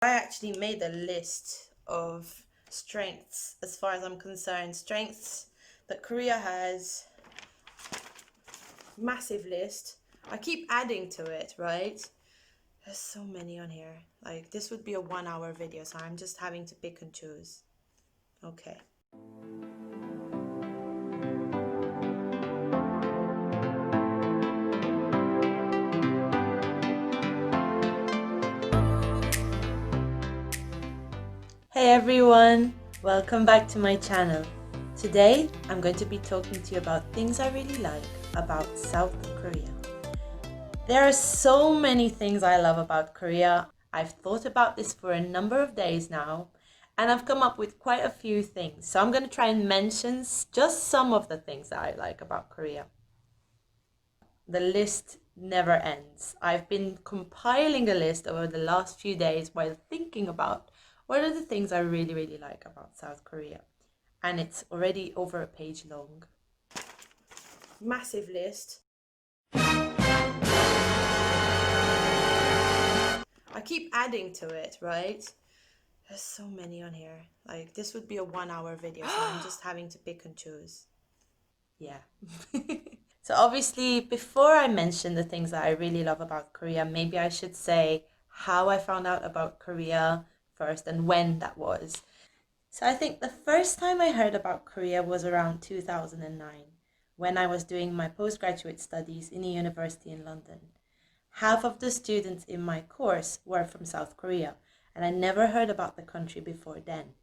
I actually made a list of strengths, as far as I'm concerned, strengths that Korea has. Massive list. I keep adding to it, right? There's so many on here. Like, this would be a 1 hour video, so I'm just having to pick and choose. Okay. Hey everyone, welcome back to my channel. Today I'm going to be talking to you about things I really like about South Korea. There are so many things I love about Korea. I've thought about this for a number of days now, and I've come up with quite a few things. So I'm going to try and mention just some of the things that I like about Korea. The list never ends. I've been compiling a list over the last few days while thinking about what are the things I really, really like about South Korea. And it's already over a page long. Massive list. I keep adding to it, right? There's so many on here. Like, this would be a 1 hour video, so I'm just having to pick and choose. Yeah. So obviously, before I mention the things that I really love about Korea, maybe I should say how I found out about Korea first and when that was. So I think the first time I heard about Korea was around 2009, when I was doing my postgraduate studies in a university in London. Half of the students in my course were from South Korea, and I never heard about the country before then.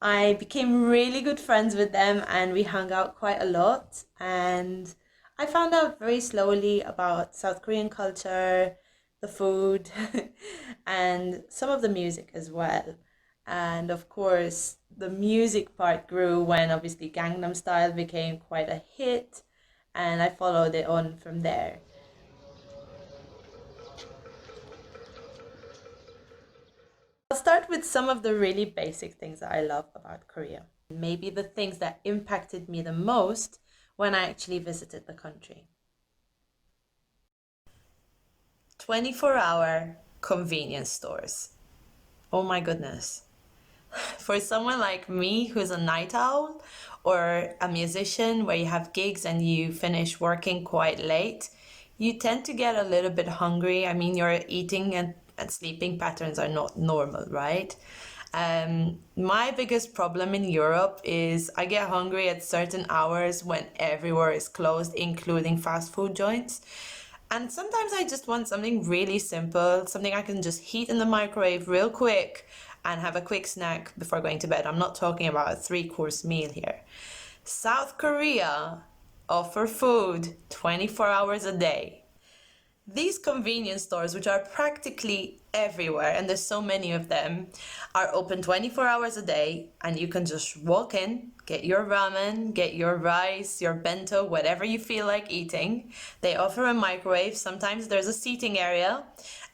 I became really good friends with them and we hung out quite a lot, and I found out very slowly about South Korean culture, the food, and some of the music as well. And of course, the music part grew when obviously Gangnam Style became quite a hit, and I followed it on from there. I'll start with some of the really basic things that I love about Korea. Maybe the things that impacted me the most when I actually visited the country. 24-hour convenience stores. Oh my goodness. For someone like me who's a night owl or a musician where you have gigs and you finish working quite late, you tend to get a little bit hungry. I mean, your eating and sleeping patterns are not normal, right? My biggest problem in Europe is I get hungry at certain hours when everywhere is closed, including fast food joints. And sometimes I just want something really simple, something I can just heat in the microwave real quick and have a quick snack before going to bed. I'm not talking about a 3-course meal here. South Korea offer food 24 hours a day. These convenience stores, which are practically everywhere, and there's so many of them, are open 24 hours a day, and you can just walk in, get your ramen, get your rice, your bento, whatever you feel like eating. They offer a microwave, sometimes there's a seating area,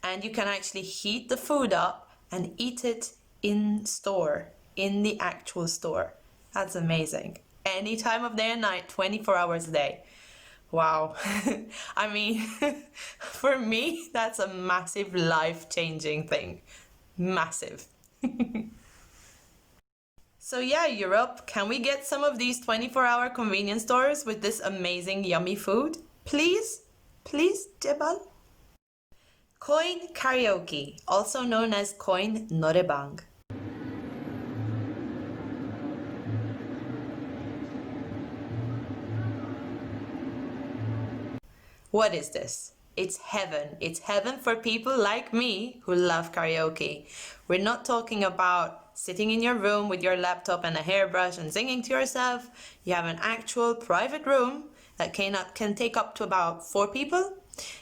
and you can actually heat the food up and eat it in store, in the actual store. That's amazing. Any time of day and night, 24 hours a day. Wow. I mean, for me, that's a massive life-changing thing. Massive. So yeah, Europe, can we get some of these 24-hour convenience stores with this amazing yummy food? Please? Please, Jebal? Coin Karaoke, also known as Coin Noraebang. What is this? It's heaven. It's heaven for people like me who love karaoke. We're not talking about sitting in your room with your laptop and a hairbrush and singing to yourself. You have an actual private room that can take up to about 4 people.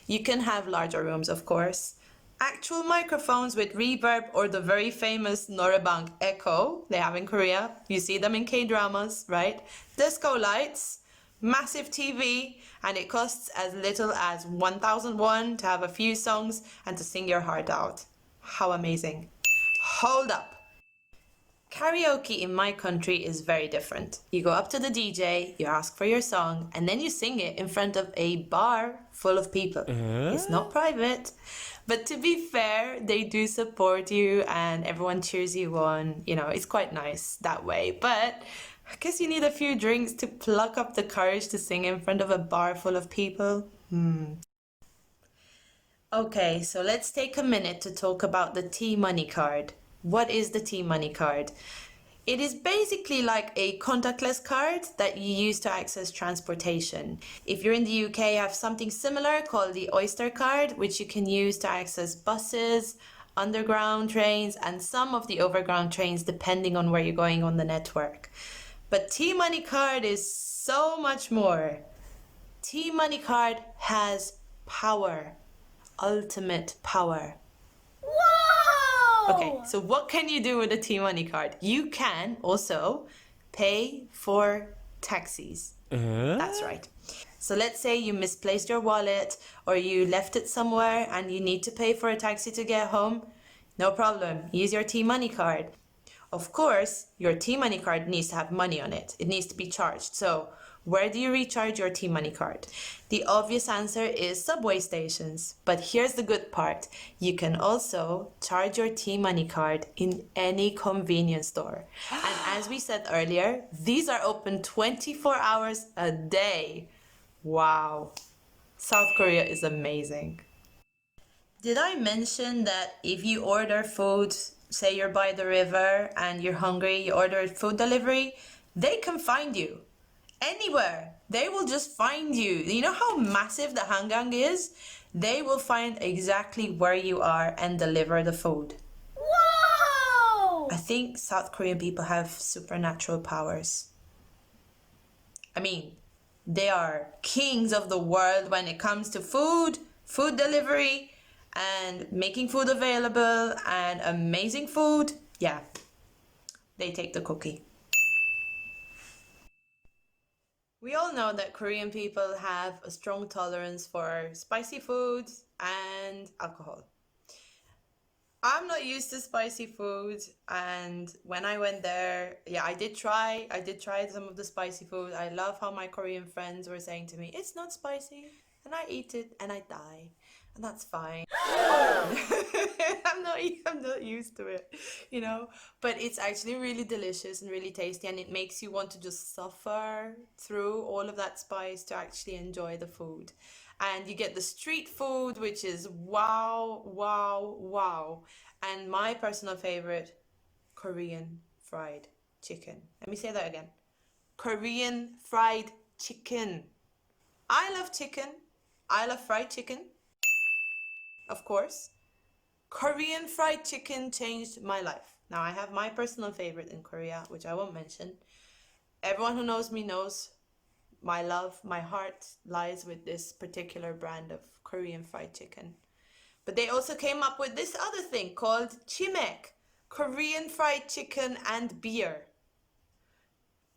You can have larger rooms, of course. Actual microphones with reverb or the very famous Noraebang echo they have in Korea. You see them in K-dramas, right? Disco lights, massive TV, and it costs as little as 1,000 won to have a few songs and to sing your heart out. How amazing. Hold up. Karaoke in my country is very different. You go up to the DJ, you ask for your song, and then you sing it in front of a bar full of people. It's not private. But to be fair, they do support you and everyone cheers you on. You know, it's quite nice that way. But I guess you need a few drinks to pluck up the courage to sing in front of a bar full of people. Okay, so let's take a minute to talk about the T-Money card. What is the T-Money card? It is basically like a contactless card that you use to access transportation. If you're in the UK, you have something similar called the Oyster card, which you can use to access buses, underground trains, and some of the overground trains, depending on where you're going on the network. But T-Money card is so much more. T-Money card has power, ultimate power. Okay, so what can you do with a T-Money card? You can also pay for taxis. That's right. So let's say you misplaced your wallet or you left it somewhere and you need to pay for a taxi to get home. No problem. Use your T-Money card. Of course, your T-Money card needs to have money on it. It needs to be charged. So where do you recharge your T-Money card? The obvious answer is subway stations. But here's the good part. You can also charge your T-Money card in any convenience store. And as we said earlier, these are open 24 hours a day. Wow. South Korea is amazing. Did I mention that if you order food, say you're by the river and you're hungry, you order food delivery, they can find you. Anywhere. They will just find you. You know how massive the hangang is? They will find exactly where you are and deliver the food. Whoa! I think South Korean people have supernatural powers. I mean, they are kings of the world when it comes to food, food delivery, and making food available and amazing food. Yeah, they take the cookie. We all know that Korean people have a strong tolerance for spicy foods and alcohol. I'm not used to spicy food, and when I went there, yeah, I did try some of the spicy food. I love how my Korean friends were saying to me, "It's not spicy." And I eat it and I die. And that's fine. I'm not used to it, you know. But it's actually really delicious and really tasty, and it makes you want to just suffer through all of that spice to actually enjoy the food. And you get the street food, which is wow, wow, wow. And my personal favorite, Korean fried chicken. Let me say that again. Korean fried chicken. I love chicken. I love fried chicken, of course. Korean fried chicken changed my life. Now, I have my personal favorite in Korea, which I won't mention. Everyone who knows me knows my love, my heart lies with this particular brand of Korean fried chicken. But they also came up with this other thing called chimek, Korean fried chicken and beer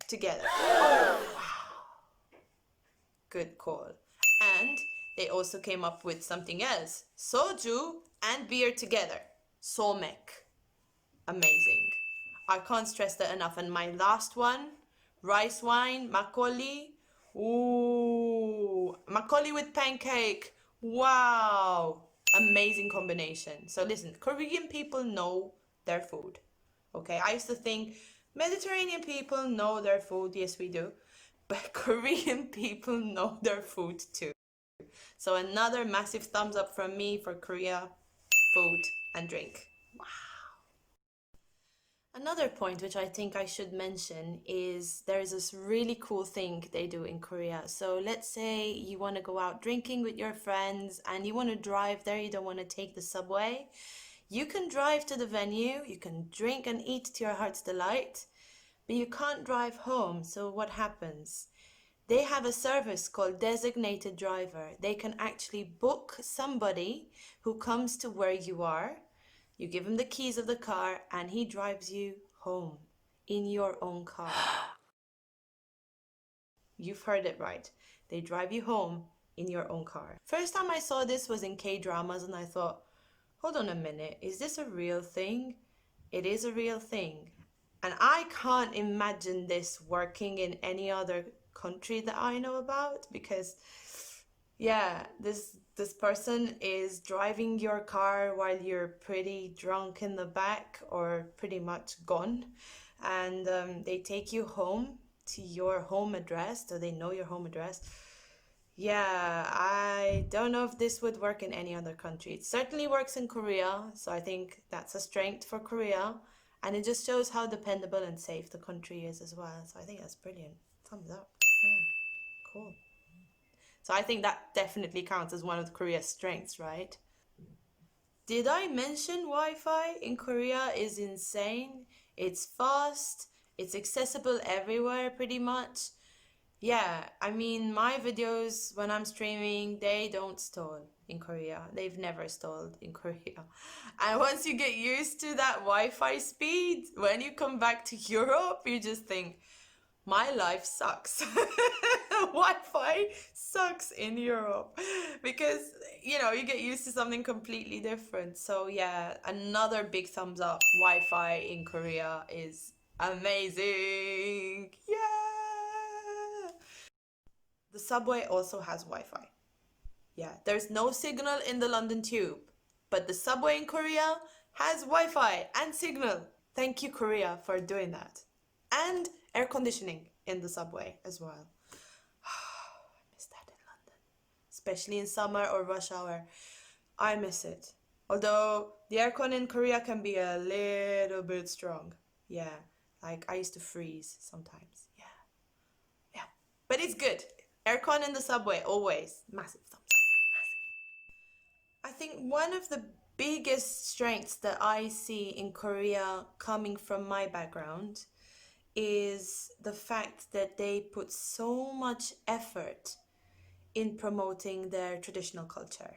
together. Wow. Good call. And they also came up with something else, soju and beer together, somek. Amazing. I can't stress that enough. And my last one, rice wine, makgeolli. Ooh, makgeolli with pancake. Wow. Amazing combination. So listen, Korean people know their food. Okay, I used to think Mediterranean people know their food. Yes, we do. But Korean people know their food too. So another massive thumbs up from me for Korea, food and drink. Wow. Another point which I think I should mention is there is this really cool thing they do in Korea. So let's say you want to go out drinking with your friends and you want to drive there, you don't want to take the subway. You can drive to the venue, you can drink and eat to your heart's delight, but you can't drive home. So what happens? They have a service called designated driver. They can actually book somebody who comes to where you are. You give him the keys of the car and he drives you home in your own car. You've heard it right. They drive you home in your own car. First time I saw this was in K-dramas and I thought, hold on a minute, is this a real thing? It is a real thing. And I can't imagine this working in any other country that I know about, because yeah, this person is driving your car while you're pretty drunk in the back or pretty much gone, and they take you home to your home address, so they know your home address. Yeah, I don't know if this would work in any other country. It certainly works in Korea, so I think that's a strength for Korea. And it just shows how dependable and safe the country is as well. So I think that's brilliant. Thumbs up. Yeah, cool. So I think that definitely counts as one of Korea's strengths, right? Did I mention Wi-Fi in Korea is insane? It's fast, it's accessible everywhere pretty much. Yeah, I mean, my videos when I'm streaming, they don't stall in Korea. They've never stalled in Korea. And once you get used to that Wi-Fi speed, when you come back to Europe, you just think, my life sucks. Wi-Fi sucks in Europe because, you get used to something completely different. So yeah, another big thumbs up. Wi-Fi in Korea is amazing. Yeah. The subway also has Wi-Fi. Yeah, there's no signal in the London Tube, but the subway in Korea has Wi-Fi and signal. Thank you, Korea, for doing that. And air conditioning in the subway as well. I miss that in London, especially in summer or rush hour. I miss it. Although the aircon in Korea can be a little bit strong. Yeah, like I used to freeze sometimes. Yeah, yeah. But it's good. Aircon in the subway, always. Massive thumbs up. I think one of the biggest strengths that I see in Korea coming from my background is the fact that they put so much effort in promoting their traditional culture.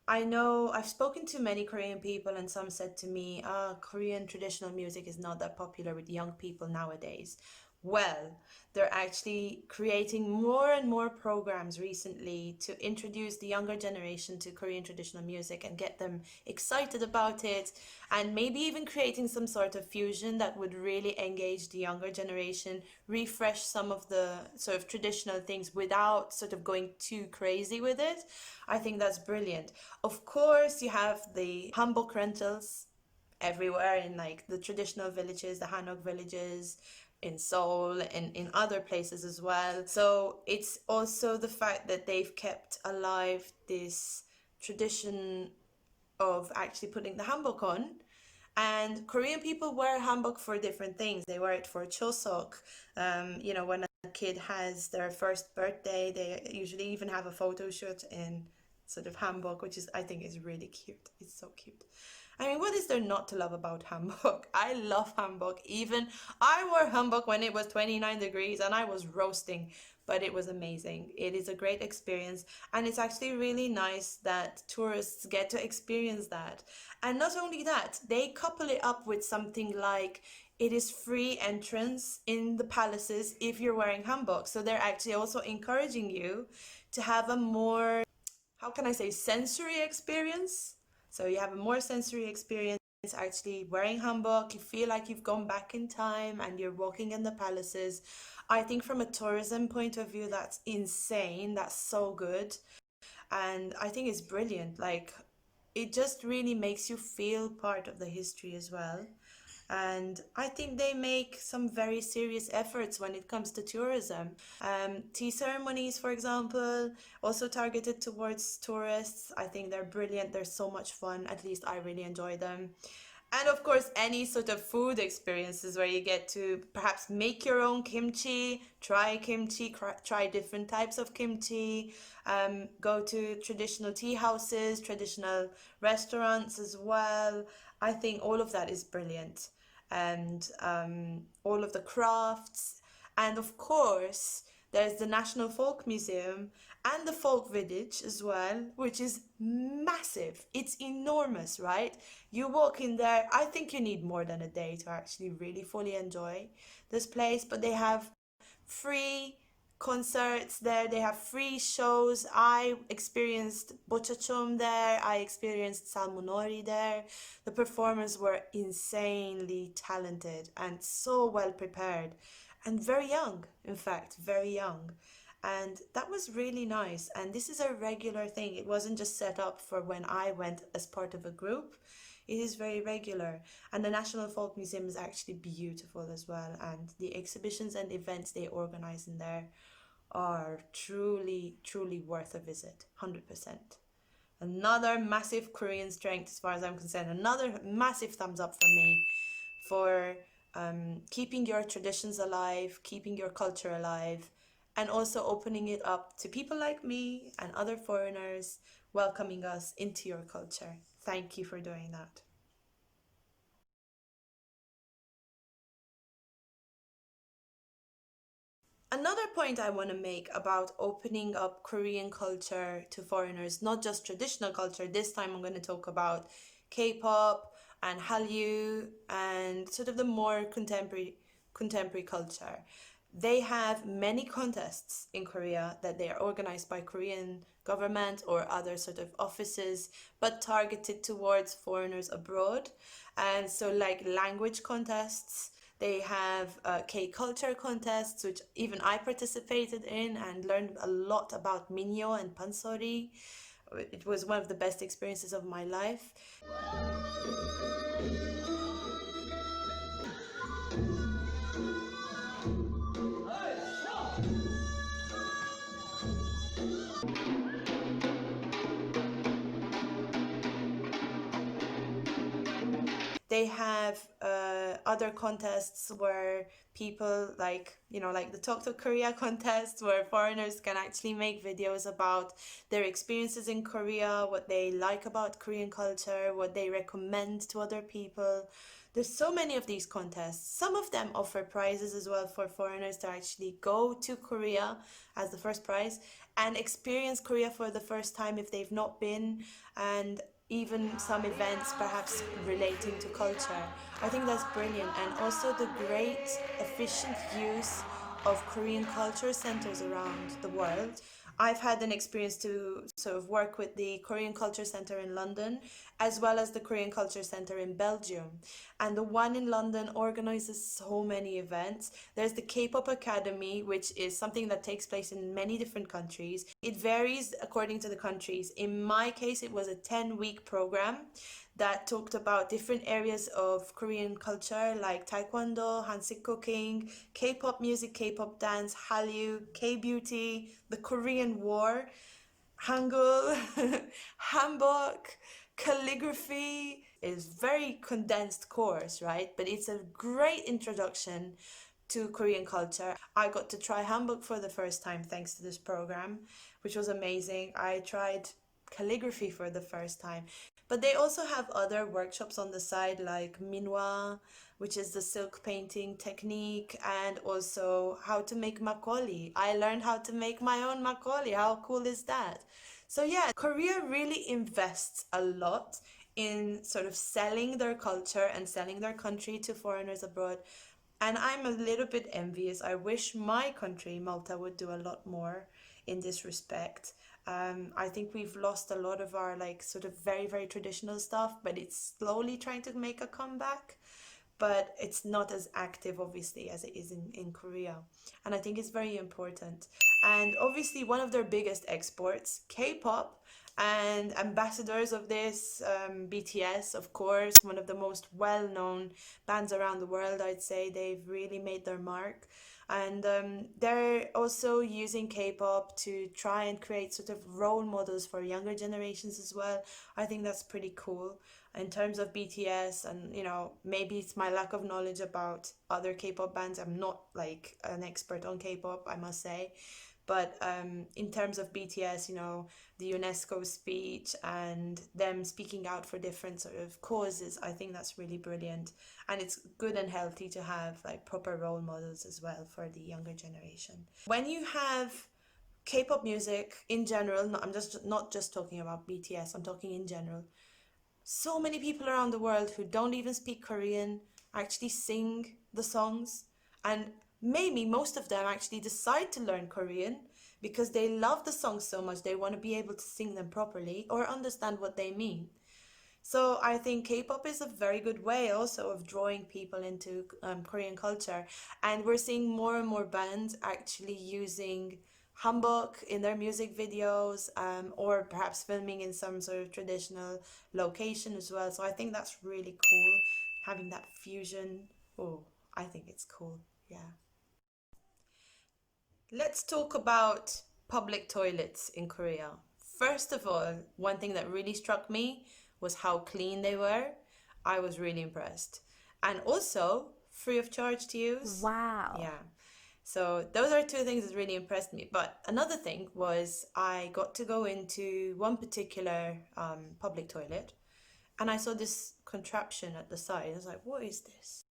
I know I've spoken to many Korean people, and some said to me, Korean traditional music is not that popular with young people nowadays. Well, they're actually creating more and more programs recently to introduce the younger generation to Korean traditional music and get them excited about it, and maybe even creating some sort of fusion that would really engage the younger generation, refresh some of the sort of traditional things without sort of going too crazy with it. I think that's brilliant. Of course, you have the hanbok rentals everywhere in like the traditional villages, the Hanok villages in Seoul and in other places as well. So it's also the fact that they've kept alive this tradition of actually putting the hanbok on. And Korean people wear hanbok for different things. They wear it for chosok. When a kid has their first birthday, they usually even have a photo shoot in sort of hanbok, which is I think is really cute. It's so cute. I mean, what is there not to love about hanbok? I love hanbok. Even I wore hanbok when it was 29 degrees and I was roasting, but it was amazing. It is a great experience, and it's actually really nice that tourists get to experience that. And not only that, they couple it up with something like it is free entrance in the palaces if you're wearing hanbok. So they're actually also encouraging you to have a more, how can I say, sensory experience. So you have a more sensory experience actually wearing hanbok. You feel like you've gone back in time and you're walking in the palaces. I think from a tourism point of view, that's insane. That's so good. And I think it's brilliant. Like, it just really makes you feel part of the history as well. And I think they make some very serious efforts when it comes to tourism. Tea ceremonies, for example, also targeted towards tourists. I think they're brilliant. They're so much fun. At least I really enjoy them. And of course, any sort of food experiences where you get to perhaps make your own kimchi, try different types of kimchi, go to traditional tea houses, traditional restaurants as well. I think all of that is brilliant. And all of the crafts. And of course, there's the National Folk Museum and the Folk Village as well, which is massive. It's enormous, right? You walk in there, I think you need more than a day to actually really fully enjoy this place, but they have free concerts there. They have free shows. I experienced bochachum there. I experienced salmonori there. The performers were insanely talented and so well prepared and very young, in fact, very young. And that was really nice. And this is a regular thing. It wasn't just set up for when I went as part of a group. It is very regular. And the National Folk Museum is actually beautiful as well. And the exhibitions and events they organize in there are truly, truly worth a visit. 100%. Another massive Korean strength, as far as I'm concerned. Another massive thumbs up from me for keeping your traditions alive, keeping your culture alive, and also opening it up to people like me and other foreigners, welcoming us into your culture. Thank you for doing that. Another point I want to make about opening up Korean culture to foreigners, not just traditional culture, this time I'm going to talk about K-pop and Hallyu and sort of the more contemporary culture. They have many contests in Korea that they are organized by Korean government or other sort of offices, but targeted towards foreigners abroad. And so like language contests, they have K-culture contests, which even I participated in and learned a lot about Minyo and Pansori. It was one of the best experiences of my life. They have other contests where people like, like the Talk to Korea contest, where foreigners can actually make videos about their experiences in Korea, what they like about Korean culture, what they recommend to other people. There's so many of these contests. Some of them offer prizes as well for foreigners to actually go to Korea as the first prize and experience Korea for the first time if they've not been, and even some events perhaps relating to culture. I think that's brilliant. And also the great efficient use of Korean culture centers around the world. I've had an experience to sort of work with the Korean Culture Center in London, as well as the Korean Culture Center in Belgium. And the one in London organizes so many events. There's the K-pop Academy, which is something that takes place in many different countries. It varies according to the countries. In my case, it was a 10-week program that talked about different areas of Korean culture like Taekwondo, Hansik cooking, K-pop music, K-pop dance, Hallyu, K-beauty, the Korean War, Hangul, Hanbok, calligraphy. Is very condensed course, right? But it's a great introduction to Korean culture. I got to try hanbok for the first time thanks to this program, which was amazing. I tried calligraphy for the first time. But they also have other workshops on the side like minwa, which is the silk painting technique, and also how to make makgeolli. I learned how to make my own makgeolli. How cool is that? So yeah, Korea really invests a lot in sort of selling their culture and selling their country to foreigners abroad. And I'm a little bit envious. I wish my country, Malta, would do a lot more in this respect. I think we've lost a lot of our like sort of very, very traditional stuff, but it's slowly trying to make a comeback. But it's not as active, obviously, as it is in Korea. And I think it's very important. And obviously, one of their biggest exports, K-pop, and ambassadors of this, BTS, of course, one of the most well-known bands around the world, I'd say. They've really made their mark. And they're also using K-pop to try and create sort of role models for younger generations as well. I think that's pretty cool in terms of BTS. And maybe it's my lack of knowledge about other K-pop bands. I'm not like an expert on K-pop, I must say. But in terms of BTS, the UNESCO speech and them speaking out for different sort of causes, I think that's really brilliant. And it's good and healthy to have like proper role models as well for the younger generation. When you have K-pop music in general, I'm just not just talking about BTS, I'm talking in general. So many people around the world who don't even speak Korean actually sing the songs. And maybe most of them actually decide to learn Korean because they love the songs so much they want to be able to sing them properly or understand what they mean. So I think K-pop is a very good way also of drawing people into Korean culture, and we're seeing more and more bands actually using hanbok in their music videos, or perhaps filming in some sort of traditional location as well. So I think that's really cool, having that fusion. Oh, I think it's cool. Yeah. Let's talk about public toilets in Korea. First of all, one thing that really struck me was how clean they were. I was really impressed. And also, free of charge to use. Wow. Yeah. So those are two things that really impressed me. But another thing was I got to go into one particular public toilet and I saw this contraption at the side. I was like, what is this?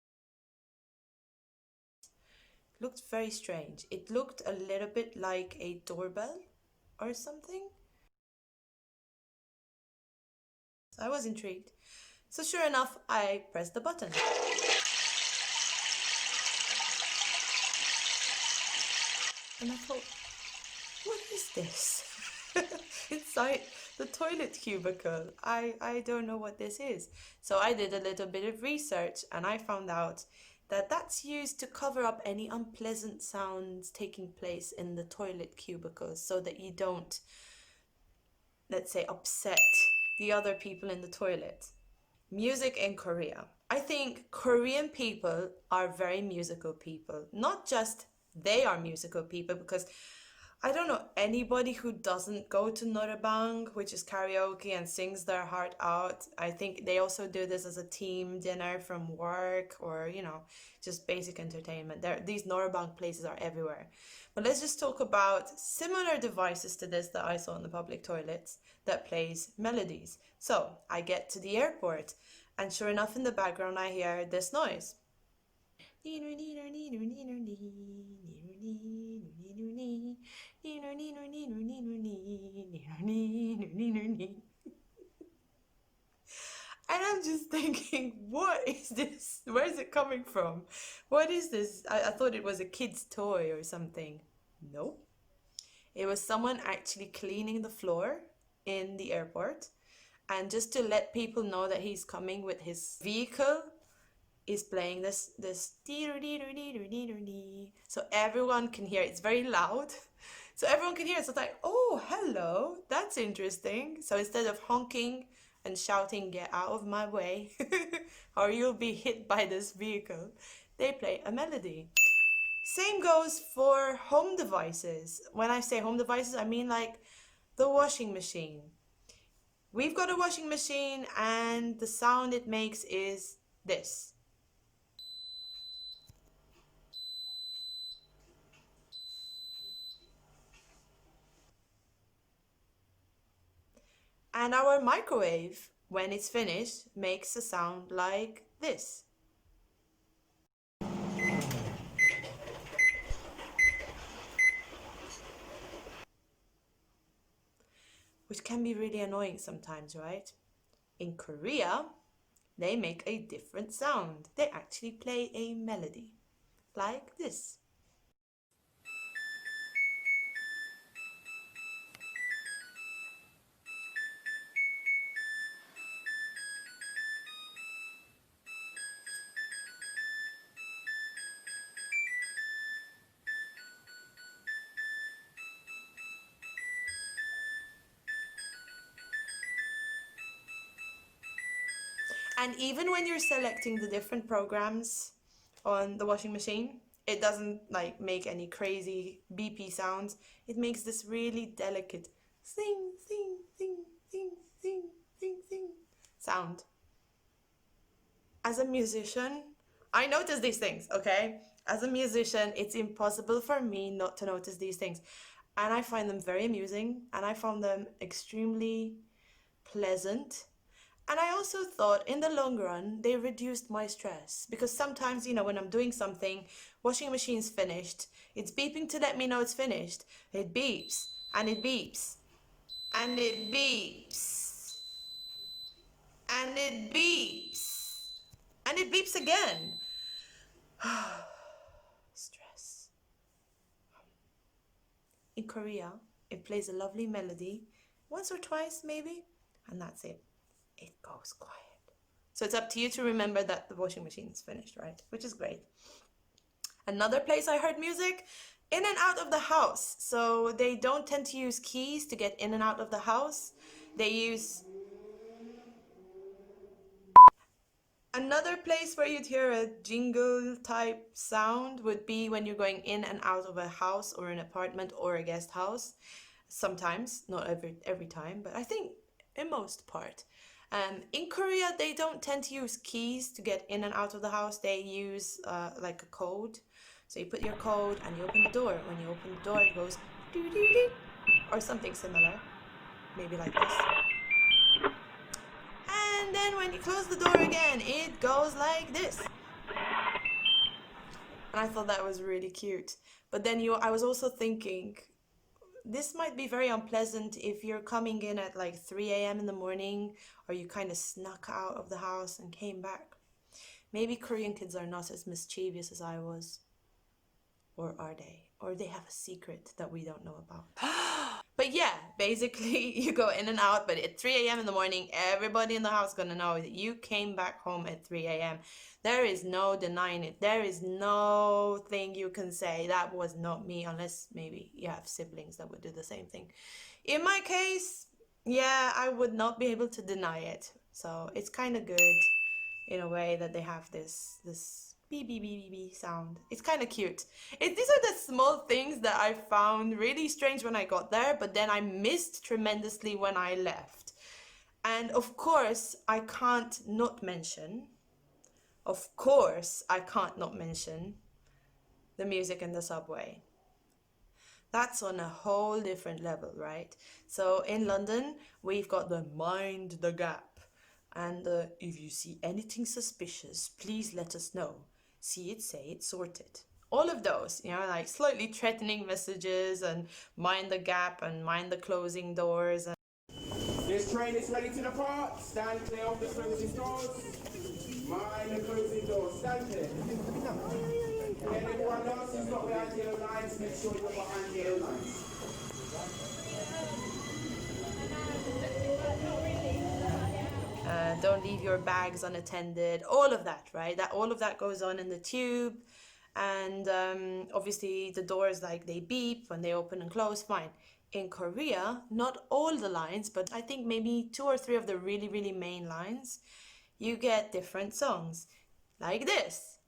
Looked very strange. It looked a little bit like a doorbell or something. So I was intrigued. So sure enough, I pressed the button. And I thought, what is this? Inside the toilet cubicle. I don't know what this is. So I did a little bit of research and I found out that that's used to cover up any unpleasant sounds taking place in the toilet cubicles so that you don't, let's say, upset the other people in the toilet. Music in Korea. I think Korean people are very musical people. Not just they are musical people, because I don't know anybody who doesn't go to Noraebang, which is karaoke, and sings their heart out. I think they also do this as a team dinner from work or, just basic entertainment. These Noraebang places are everywhere. But let's just talk about similar devices to this that I saw in the public toilets that plays melodies. So I get to the airport, and sure enough, in the background, I hear this noise. And I'm just thinking, what is this? Where is it coming from? What is this? I thought it was a kid's toy or something. Nope. It was someone actually cleaning the floor in the airport. And just to let people know that he's coming with his vehicle, is playing this so everyone can hear it. It's very loud. So everyone can hear it. So it's like, oh, hello, that's interesting. So instead of honking and shouting, get out of my way, or you'll be hit by this vehicle, they play a melody. Same goes for home devices. When I say home devices, I mean like the washing machine. We've got a washing machine, and the sound it makes is this. And our microwave, when it's finished, makes a sound like this, which can be really annoying sometimes, right? In Korea, they make a different sound. They actually play a melody, like this. And even when you're selecting the different programs on the washing machine, it doesn't like make any crazy beepy sounds. It makes this really delicate sing, sing, sing, sing, sing, sing, sing sound. As a musician, I notice these things, okay? As a musician, it's impossible for me not to notice these things. And I find them very amusing, and I found them extremely pleasant. And I also thought in the long run, they reduced my stress, because sometimes, when I'm doing something, washing machine's finished, it's beeping to let me know it's finished. It beeps, and it beeps, and it beeps, and it beeps, and it beeps again. Stress. in Korea, it plays a lovely melody, once or twice maybe, and that's it. It goes quiet. So it's up to you to remember that the washing machine is finished, right? Which is great. Another place I heard music, in and out of the house. So they don't tend to use keys to get in and out of the house. They use... Another place where you'd hear a jingle type sound would be when you're going in and out of a house or an apartment or a guest house. Sometimes, not every time, but I think in most part. In Korea, they don't tend to use keys to get in and out of the house. They use like a code. So you put your code and you open the door. When you open the door, it goes doo-doo-doo, or something similar, maybe like this. And then when you close the door again, it goes like this. And I thought that was really cute. But then I was also thinking, this might be very unpleasant if you're coming in at like 3 a.m. in the morning, or you kind of snuck out of the house and came back. Maybe Korean kids are not as mischievous as I was. Or are they? Or they have a secret that we don't know about. But yeah, basically you go in and out, but at 3 a.m. in the morning, everybody in the house is gonna know that you came back home at 3 a.m. There is no denying it. There is no thing you can say, that was not me, unless maybe you have siblings that would do the same thing. In my case, yeah, I would not be able to deny it. So it's kind of good in a way that they have this beep beep beep beep sound. It's kind of cute. These are the small things that I found really strange when I got there, but then I missed tremendously when I left. And of course, I can't not mention, the music in the subway. That's on a whole different level, right? So in London, we've got the Mind the Gap. And if you see anything suspicious, please let us know. See it, say it, sort it. All of those, like slightly threatening messages, and mind the gap and mind the closing doors. This train is ready to depart. Stand clear of the closing doors. Mind the closing doors. Stand clear. And everyone else who's not behind the yellow lines, make sure you're behind the yellow lines. Don't leave your bags unattended, all of that, right? All of that goes on in the tube. And obviously the doors, like, they beep when they open and close, fine. In Korea, not all the lines, but I think maybe 2 or 3 of the really, really main lines, you get different songs, like this.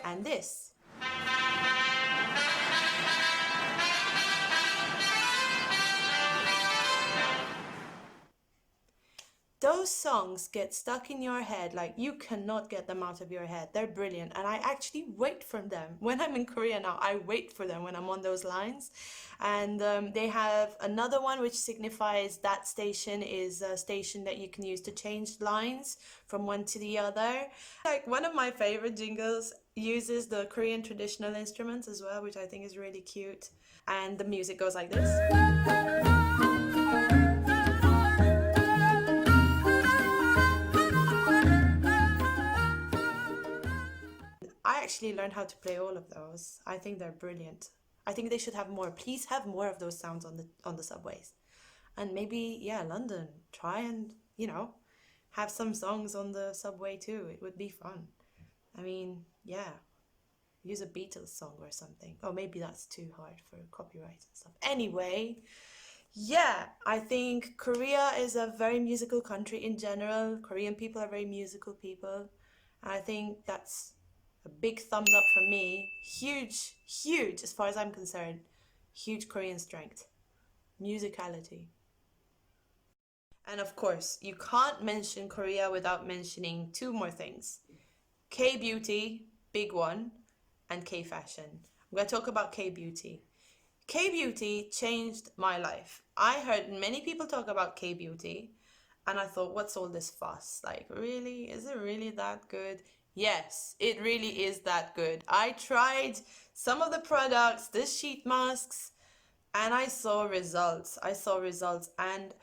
And this. Those songs get stuck in your head, like you cannot get them out of your head. They're brilliant, and I actually wait for them. When I'm in Korea now, I wait for them when I'm on those lines. And they have another one which signifies that station is a station that you can use to change lines from one to the other. Like, one of my favorite jingles uses the Korean traditional instruments as well, which I think is really cute. And the music goes like this. I actually learned how to play all of those. I think they're brilliant. I think they should have more. Please have more of those sounds on the subways. And maybe, yeah, London, try and, have some songs on the subway too. It would be fun. I mean, yeah, use a Beatles song or something. Oh, maybe that's too hard for copyright and stuff. Anyway, yeah, I think Korea is a very musical country in general. Korean people are very musical people. And I think that's a big thumbs up from me. Huge, huge, as far as I'm concerned. Huge Korean strength. Musicality. And of course, you can't mention Korea without mentioning 2 more things. K-beauty, big one, and K-fashion. I'm going to talk about K-beauty. K-beauty changed my life. I heard many people talk about K-beauty, and I thought, what's all this fuss? Like, really? Is it really that good? Yes, it really is that good. I tried some of the products, the sheet masks, and I saw results. And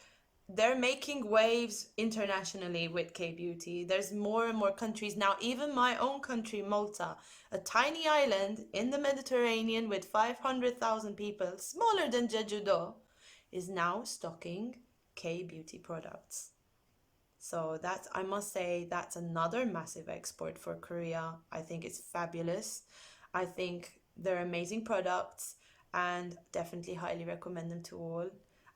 they're making waves internationally with K-beauty. There's more and more countries now, even my own country, Malta, a tiny island in the Mediterranean with 500,000 people, smaller than Jeju-do, is now stocking K-beauty products. So that's, I must say, that's another massive export for Korea. I think it's fabulous. I think they're amazing products and definitely highly recommend them to all.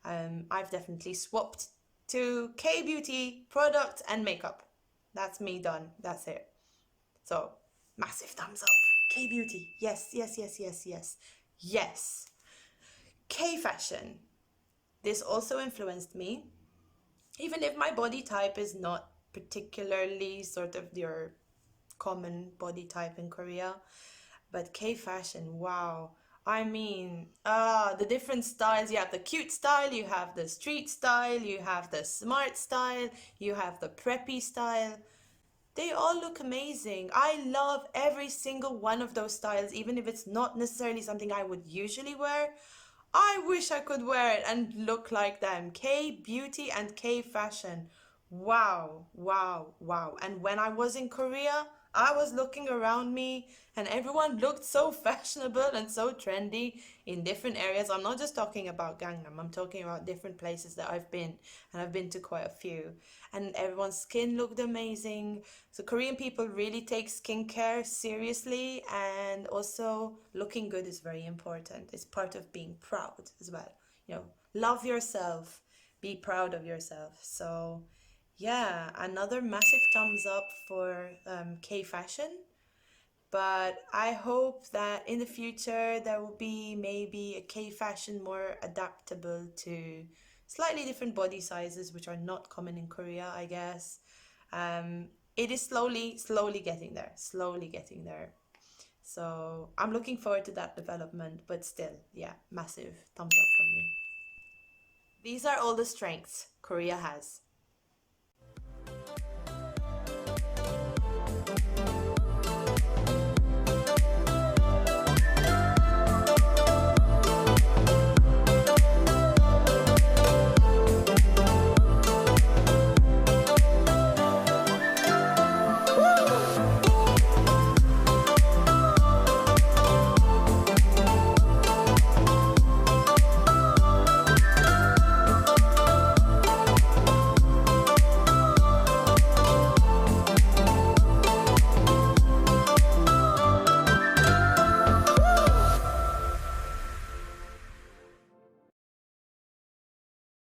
I've definitely swapped to K beauty products and makeup. That's me done. That's it. So massive thumbs up. K beauty. Yes, yes, yes, yes, yes. Yes. K fashion. This also influenced me, even if my body type is not particularly sort of your common body type in Korea. But K fashion, wow. I mean, the different styles. You have the cute style, you have the street style, you have the smart style, you have the preppy style. They all look amazing. I love every single one of those styles, even if it's not necessarily something I would usually wear. I wish I could wear it and look like them. K beauty and K fashion. Wow, wow, wow. And when I was in Korea, I was looking around me and everyone looked so fashionable and so trendy in different areas. I'm not just talking about Gangnam, I'm talking about different places that I've been, and I've been to quite a few. And everyone's skin looked amazing. So Korean people really take skincare seriously, and also looking good is very important. It's part of being proud as well. You know, love yourself, be proud of yourself. So yeah, another massive thumbs up for K fashion. But I hope that in the future there will be maybe a K fashion more adaptable to slightly different body sizes, which are not common in Korea, I guess. It is slowly getting there, slowly getting there. So I'm looking forward to that development, but still, yeah, massive thumbs up from me. These are all the strengths Korea has.